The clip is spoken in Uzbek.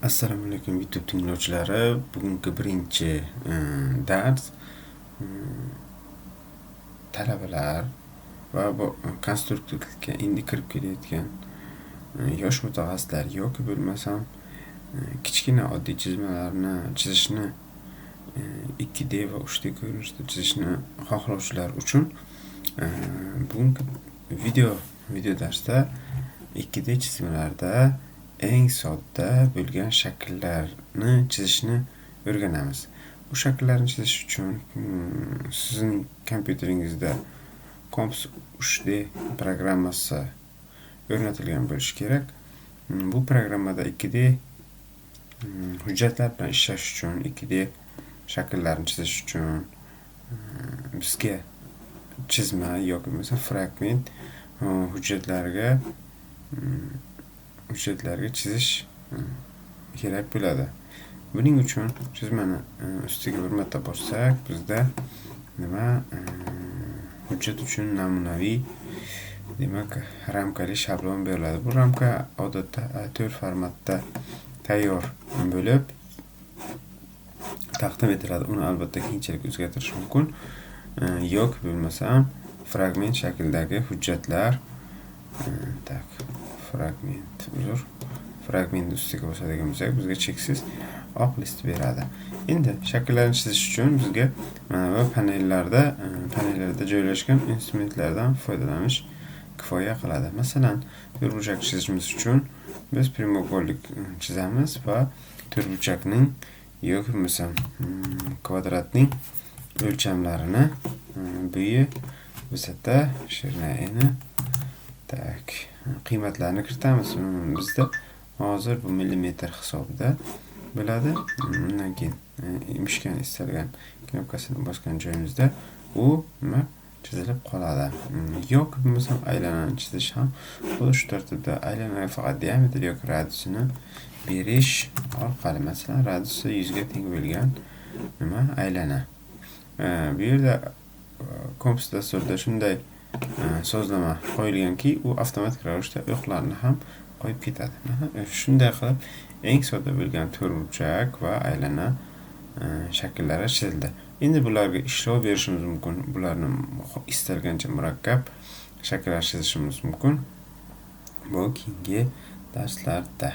Assalomu alaykum YouTube tinglovchilari. Bugungi birinchi dars talabalar va bu konstruktorlikka endi kirib kelayotgan yosh mutaxassislar yoki bo'lmasam kichkina oddiy chizmalarni chizishni 2D va 3D ko'rinishda chizishni xohlovchilar uchun bugungi video darsda 2D chizmalarda eng sodda bo'lgan shakllarni chizishni o'rganamiz. Bu shakllarni chizish uchun sizning kompyuteringizda Comps 3D programmasi o'rnatilgan bo'lishi kerak. Bu programmada 2D hujjatlar bilan ishlash uchun, 2D shakllarni chizish uchun bizga chizma yoki bo'lmasa fragment hujjatlarga chizish kerak bo'ladi. Buning uchun chizmani ustiga bir marta bossak, bizda hujjat uchun namunaviy ramkali shablon beriladi. Bu ramka odatda A4 formatda tayyor bo'lib taqdim etiladi. Uni albatta keyinchalik o'zgartirish mumkin. Yoki bo'lmasam fragment shakldagi hujjatlar fragment ustiga bosadigan bo'lsak, bizga cheksiz oq list beradi. Endi shakllarni chizish uchun bizga mana bu panellarda joylashgan instrumentlardan foydalanish kifoya qiladi. Masalan, to'rtburchak chizishimiz uchun biz prямоугольник chizamiz va to'rtburchakning yoki bo'lmasam kvadratning o'lchamlarini bo'yi, vusati, shirnaini qiymatlarini kiritamiz. Bizda hozir bu millimetr hisobida bo'ladi. Undan keyin imishgan istalgan knopkasini bosgan joyimizda u chizilib qoladi. Yoki bo'lmasam aylanani chizish ham shu tartibda aylanaga faqat diametr yoki radiusini berish orqali, masalan, radiusi 100 ga teng bo'lgan aylana. Bu yerda Comps dasturida shunday sozlama qo'yilganki, u avtomatik ravishda o'qlarni ham qo'yib ketadi. Shunday qilib eng sodda bo'lgan to'rtburchak va aylana shakllari chizildi. Endi bularga ishlov berishimiz mumkin. Bularni istalgancha murakkab shakllar chizishimiz mumkin. Bu keyingi darslarda.